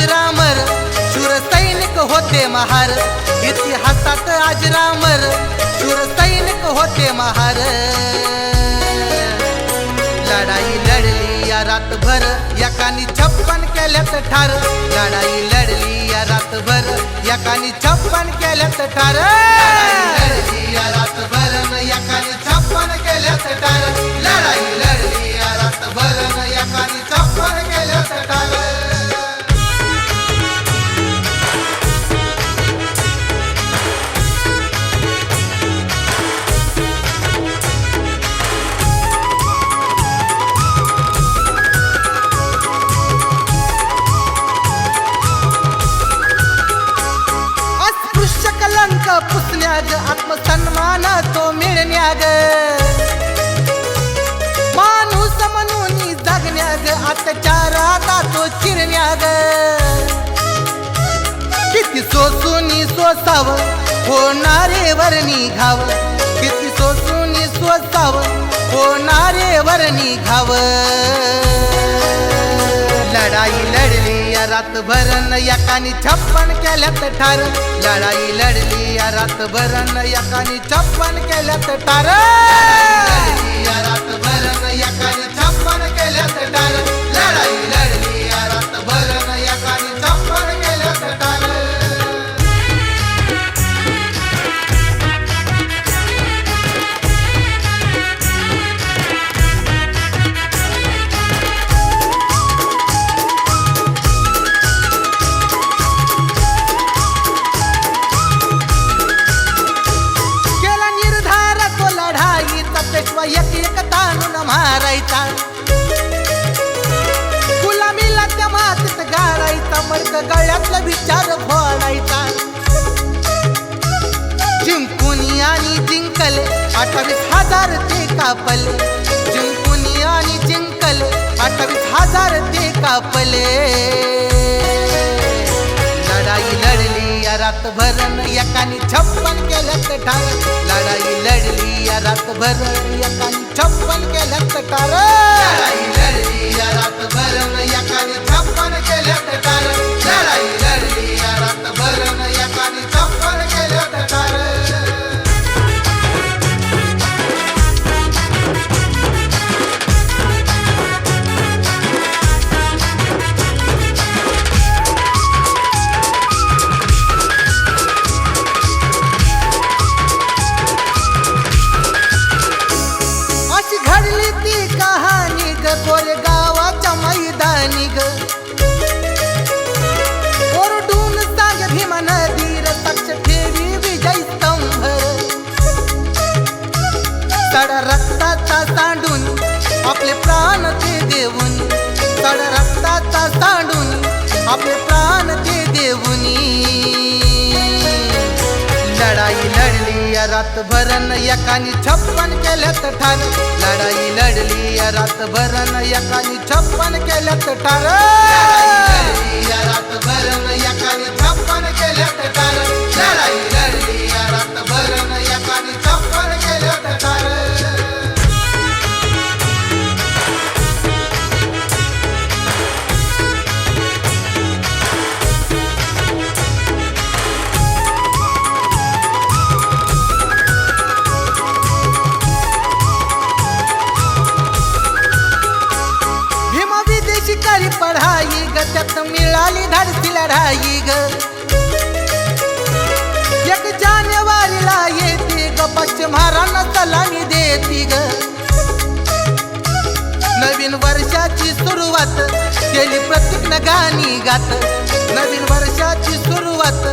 अजरामर शूर सैनिक होते महार, इतिहासात अजरामर शूर सैनिक होते महार। लढाई लढली या रातभर एकानी 56 केल्यात ठार, लढाई लढली या रातभर एकानी 56 केल्यात ठार, लढली या रातभर एकानी 56 केल्यात ठार, लढाई लढली या रातभर एकानी 56 केल्यात ठार। कलंक पुसण्याग आत्मसन्मान तो मिळण्याग, माणूस म्हणून जगण्याग अत्याचाराचा तो चिरण्याग। किती सोसून सोसाव होणारे वर निघाव, किती सोसून सोसाव होणारे वर निघाव। लढाई लढली या रातभर एकानी 56 केल्यात ठार, लढाई लढली या रातभर एकानी 56 केल्यात ठार, लढली या रातभर एकानी 56 केल्यात ठार, लढाई लढली या रातभर एकानी 56 केल्यात ठार। एक एक ताणून मारायचा, गुलामीला त्या मातीत गाळायचा, मर्द गळ्यातला विचार फोडायचा। जिंकून आणि जिंकले 28,000 ते कापले, जिंकून आणि जिंकले 28,000 ते कापले। लढाई लढली या रातभर एकानी 56 केल्यात ठार, लढाई लढली या रातभर एकानी 56 केल्यात ठार, लढाई लढली या रातभर एकानी 56 केल्यात ठार, लढाई लढली या रातभर एकानी 56 केल्यात ठार। घडली ती कहाणी ग कोरेगावाच्या मैदानी ग, ओरडून सांग भीमा नदीर साक्ष ठेवी विजय स्तंभ। सडा रक्ताचा सांडून आपले प्राण ते देऊन, सडा रक्ताचा सांडून आपले प्राण ते देऊनी। लढाई लढली या रातभर एकानी 56 केल्यात ठार, लढाई लढली या रातभर एकानी 56 केल्यात ठार, लढाई या रातभर एकानी 56 केल्यात ठार, लढाई लढली या रातभर एकानी 56 केल्यात ठार। शिकारी पढ़ाई ग त्यात मिळाली धाडसी लढाई ग, 1 जानेवारीला येते ग पश्चिमारांना सलामी देती ग। नवीन वर्षाची सुरुवात केली प्रत्येक गाणी गात, नवीन वर्षाची सुरुवात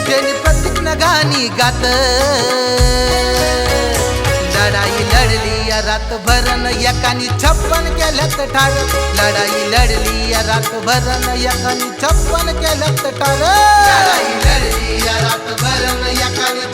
केली प्रत्येक गाणी गात। लढाई लढली या रातभर एकानी 56 केल्यात ठार, लढाई लढली या रातभर एकानी 56 केल्यात ठार, लढाई लढली या रातभर एकानी